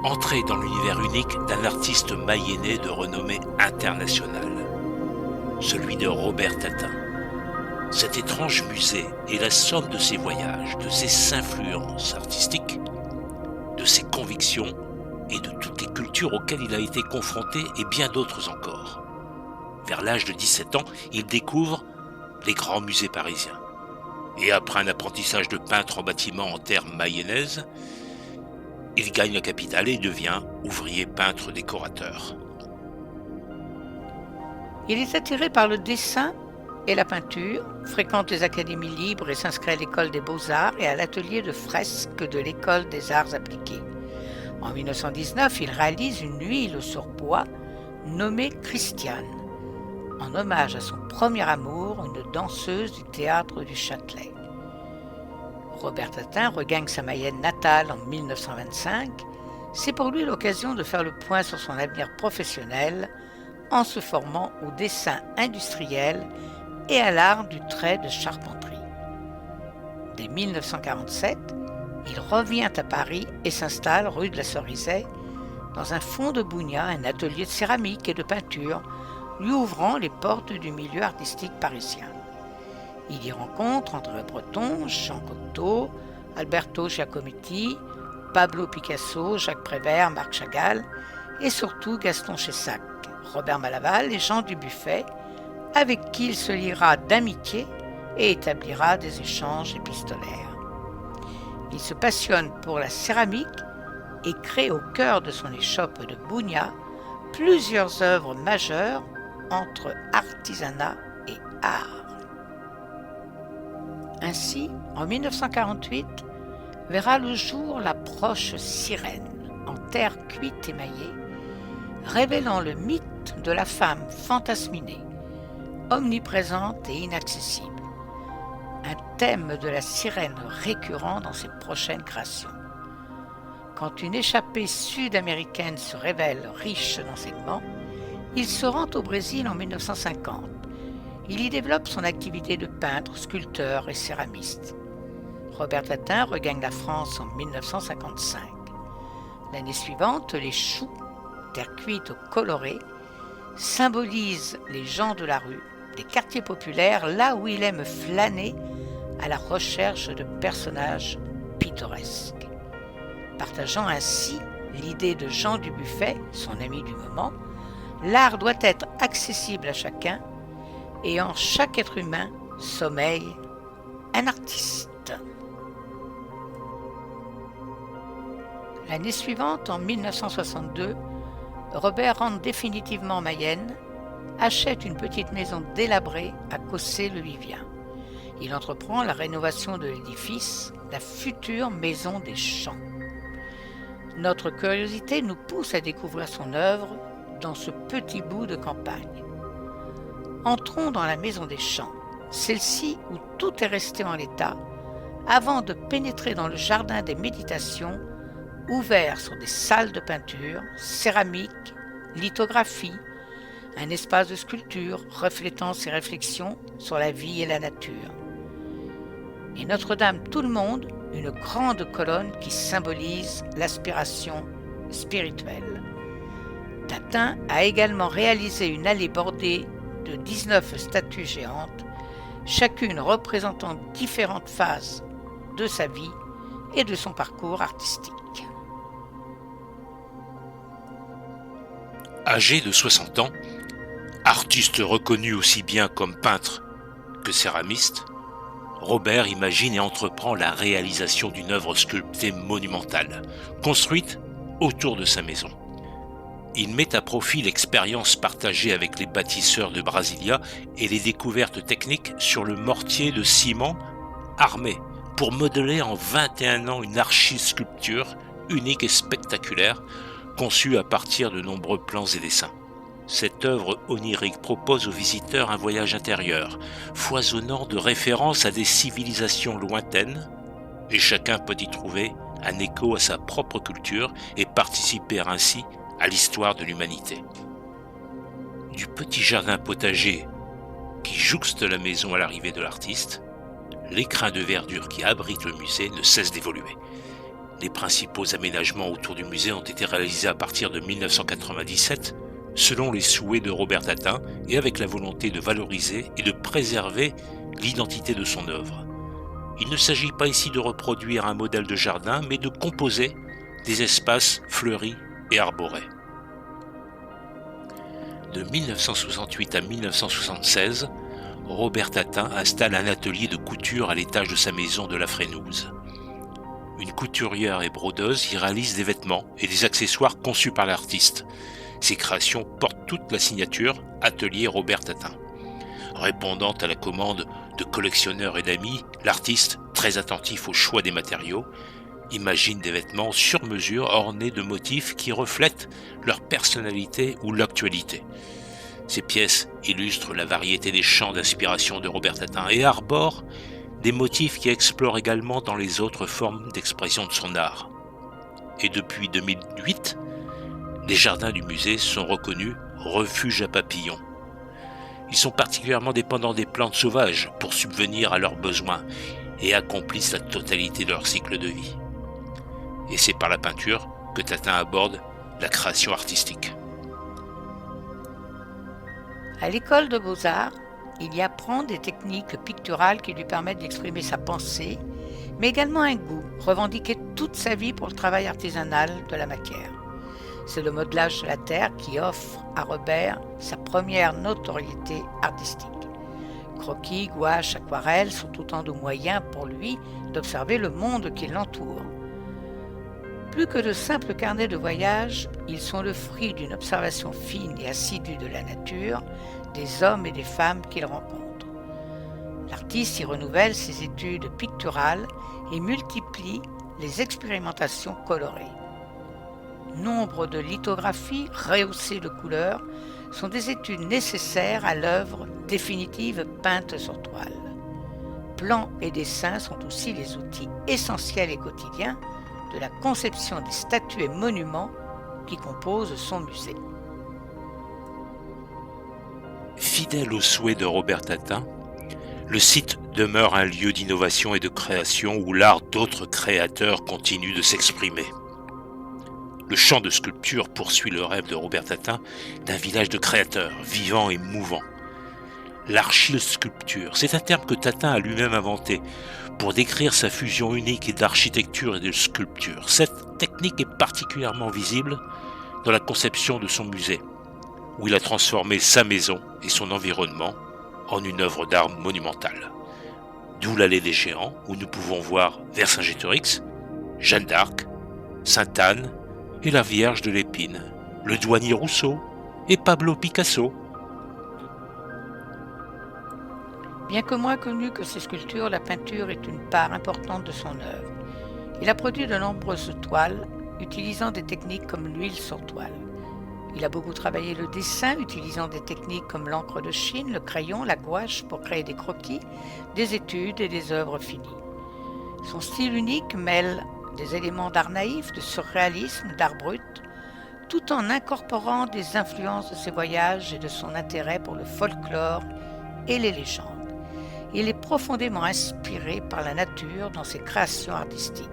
Entrez dans l'univers unique d'un artiste mayennais de renommée internationale, celui de Robert Tatin. Cet étrange musée est la somme de ses voyages, de ses influences artistiques, de ses convictions et de toutes les cultures auxquelles il a été confronté et bien d'autres encore. Vers l'âge de 17 ans, il découvre les grands musées parisiens. Et après un apprentissage de peintre en bâtiment en terre mayonnaise, il gagne la capitale et devient ouvrier peintre décorateur. Il est attiré par le dessin et la peinture, fréquente les académies libres et s'inscrit à l'école des beaux-arts et à l'atelier de fresques de l'école des arts appliqués. En 1919, il réalise une huile sur bois nommée Christiane, en hommage à son premier amour, une danseuse du théâtre du Châtelet. Robert Tatin regagne sa Mayenne natale en 1925. C'est pour lui l'occasion de faire le point sur son avenir professionnel en se formant au dessin industriel et à l'art du trait de charpenterie. Dès 1947, il revient à Paris et s'installe rue de la Cerisaie dans un fond de Bougna, un atelier de céramique et de peinture lui ouvrant les portes du milieu artistique parisien. Il y rencontre André Breton, Jean Cocteau, Alberto Giacometti, Pablo Picasso, Jacques Prévert, Marc Chagall et surtout Gaston Chessac, Robert Malaval et Jean Dubuffet, avec qui il se liera d'amitié et établira des échanges épistolaires. Il se passionne pour la céramique et crée au cœur de son échoppe de Bougna plusieurs œuvres majeures entre artisanat et art. Ainsi, en 1948, verra le jour la broche Sirène, en terre cuite émaillée, révélant le mythe de la femme fantasminée, omniprésente et inaccessible, un thème de la sirène récurrent dans ses prochaines créations. Quand une échappée sud-américaine se révèle riche d'enseignements, il se rend au Brésil en 1950. Il y développe son activité de peintre, sculpteur et céramiste. Robert Tatin regagne la France en 1955. L'année suivante, les choux, terre cuite au coloré, symbolisent les gens de la rue, des quartiers populaires, là où il aime flâner à la recherche de personnages pittoresques. Partageant ainsi l'idée de Jean Dubuffet, son ami du moment, l'art doit être accessible à chacun et en chaque être humain sommeille un artiste. L'année suivante, en 1962, Robert rentre définitivement en Mayenne, achète une petite maison délabrée à Cossé-le-Vivien. Il entreprend la rénovation de l'édifice, la future maison des Champs. Notre curiosité nous pousse à découvrir son œuvre dans ce petit bout de campagne. Entrons dans la maison des Champs, celle-ci où tout est resté en l'état, avant de pénétrer dans le jardin des méditations, ouvert sur des salles de peinture, céramique, lithographie, un espace de sculpture reflétant ses réflexions sur la vie et la nature. Et Notre-Dame Tout-le-Monde, une grande colonne qui symbolise l'aspiration spirituelle. Tatin a également réalisé une allée bordée de 19 statues géantes, chacune représentant différentes phases de sa vie et de son parcours artistique. Âgé de 60 ans, artiste reconnu aussi bien comme peintre que céramiste, Robert imagine et entreprend la réalisation d'une œuvre sculptée monumentale, construite autour de sa maison. Il met à profit l'expérience partagée avec les bâtisseurs de Brasilia et les découvertes techniques sur le mortier de ciment armé pour modeler en 21 ans une archisculpture unique et spectaculaire, conçue à partir de nombreux plans et dessins. Cette œuvre onirique propose aux visiteurs un voyage intérieur, foisonnant de références à des civilisations lointaines, et chacun peut y trouver un écho à sa propre culture et participer ainsi à l'histoire de l'humanité. Du petit jardin potager qui jouxte la maison à l'arrivée de l'artiste, l'écrin de verdure qui abrite le musée ne cesse d'évoluer. Les principaux aménagements autour du musée ont été réalisés à partir de 1997, selon les souhaits de Robert Tatin et avec la volonté de valoriser et de préserver l'identité de son œuvre. Il ne s'agit pas ici de reproduire un modèle de jardin, mais de composer des espaces fleuris et arborés. De 1968 à 1976, Robert Tatin installe un atelier de couture à l'étage de sa maison de la Frénouse. Une couturière et brodeuse y réalise des vêtements et des accessoires conçus par l'artiste. Ses créations portent toute la signature « Atelier Robert Tatin ». Répondant à la commande de collectionneurs et d'amis, l'artiste, très attentif au choix des matériaux, imagine des vêtements sur mesure ornés de motifs qui reflètent leur personnalité ou l'actualité. Ces pièces illustrent la variété des champs d'inspiration de Robert Tatin et arborent des motifs qui explorent également dans les autres formes d'expression de son art. Et depuis 2008, les jardins du musée sont reconnus refuges à papillons. Ils sont particulièrement dépendants des plantes sauvages pour subvenir à leurs besoins et accomplissent la totalité de leur cycle de vie. Et c'est par la peinture que Tatin aborde la création artistique. À l'école de Beaux-Arts, il y apprend des techniques picturales qui lui permettent d'exprimer sa pensée, mais également un goût, revendiqué toute sa vie pour le travail artisanal de la matière. C'est le modelage de la terre qui offre à Robert sa première notoriété artistique. Croquis, gouaches, aquarelles sont autant de moyens pour lui d'observer le monde qui l'entoure. Plus que de simples carnets de voyage, ils sont le fruit d'une observation fine et assidue de la nature, des hommes et des femmes qu'il rencontre. L'artiste y renouvelle ses études picturales et multiplie les expérimentations colorées. Nombre de lithographies rehaussées de couleurs sont des études nécessaires à l'œuvre définitive peinte sur toile. Plans et dessins sont aussi les outils essentiels et quotidiens de la conception des statues et monuments qui composent son musée. Fidèle aux souhaits de Robert Tatin, le site demeure un lieu d'innovation et de création où l'art d'autres créateurs continue de s'exprimer. Le champ de sculpture poursuit le rêve de Robert Tatin d'un village de créateurs, vivant et mouvant. L'archilsculpture, c'est un terme que Tatin a lui-même inventé pour décrire sa fusion unique d'architecture et de sculpture. Cette technique est particulièrement visible dans la conception de son musée, où il a transformé sa maison et son environnement en une œuvre d'art monumentale. D'où l'allée des géants, où nous pouvons voir Vercingétorix, Jeanne d'Arc, Sainte-Anne et la Vierge de l'Épine, le douanier Rousseau et Pablo Picasso. Bien que moins connu que ses sculptures, la peinture est une part importante de son œuvre. Il a produit de nombreuses toiles, utilisant des techniques comme l'huile sur toile. Il a beaucoup travaillé le dessin, utilisant des techniques comme l'encre de Chine, le crayon, la gouache pour créer des croquis, des études et des œuvres finies. Son style unique mêle des éléments d'art naïf, de surréalisme, d'art brut, tout en incorporant des influences de ses voyages et de son intérêt pour le folklore et les légendes. Il est profondément inspiré par la nature dans ses créations artistiques,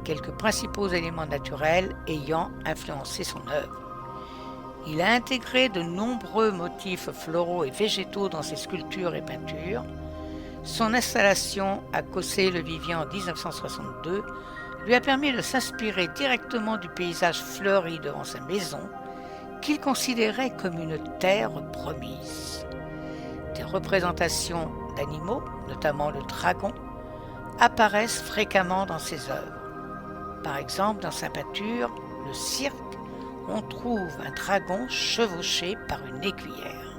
quelques principaux éléments naturels ayant influencé son œuvre. Il a intégré de nombreux motifs floraux et végétaux dans ses sculptures et peintures. Son installation à Cossé-le-Vivier en 1962 lui a permis de s'inspirer directement du paysage fleuri devant sa maison, qu'il considérait comme une terre promise. Des représentations d'animaux, notamment le dragon, apparaissent fréquemment dans ses œuvres. Par exemple, dans sa peinture, le cirque, on trouve un dragon chevauché par une aiguillère.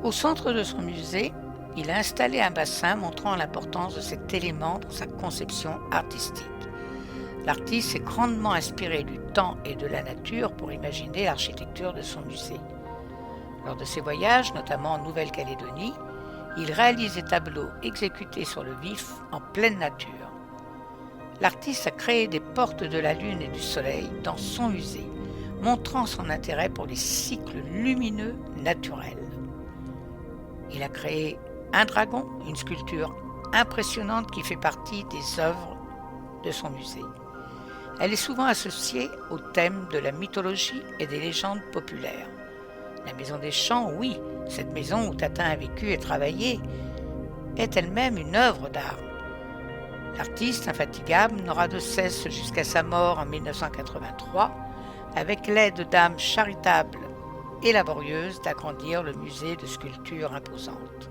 Au centre de son musée, il a installé un bassin montrant l'importance de cet élément dans sa conception artistique. L'artiste s'est grandement inspiré du temps et de la nature pour imaginer l'architecture de son musée. Lors de ses voyages, notamment en Nouvelle-Calédonie, il réalise des tableaux exécutés sur le vif en pleine nature. L'artiste a créé des portes de la lune et du soleil dans son musée, montrant son intérêt pour les cycles lumineux naturels. Il a créé un dragon, une sculpture impressionnante qui fait partie des œuvres de son musée. Elle est souvent associée au thème de la mythologie et des légendes populaires. La Maison des Champs, oui, cette maison où Tatin a vécu et travaillé, est elle-même une œuvre d'art. L'artiste infatigable n'aura de cesse jusqu'à sa mort en 1983, avec l'aide d'âmes charitables et laborieuses, d'agrandir le musée de sculptures imposantes.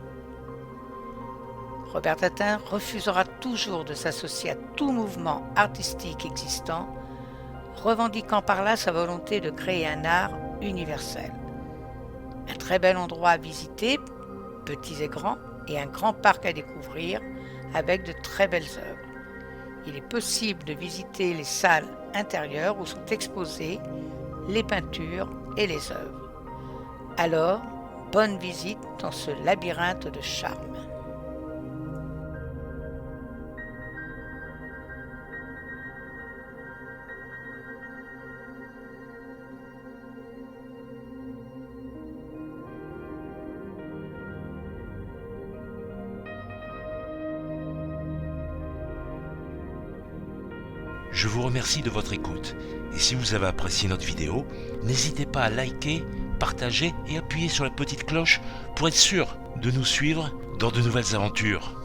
Robert Tatin refusera toujours de s'associer à tout mouvement artistique existant, revendiquant par là sa volonté de créer un art universel. Un très bel endroit à visiter, petits et grands, et un grand parc à découvrir avec de très belles œuvres. Il est possible de visiter les salles intérieures où sont exposées les peintures et les œuvres. Alors, bonne visite dans ce labyrinthe de charme. Je vous remercie de votre écoute. Et si vous avez apprécié notre vidéo, n'hésitez pas à liker, partager et appuyer sur la petite cloche pour être sûr de nous suivre dans de nouvelles aventures.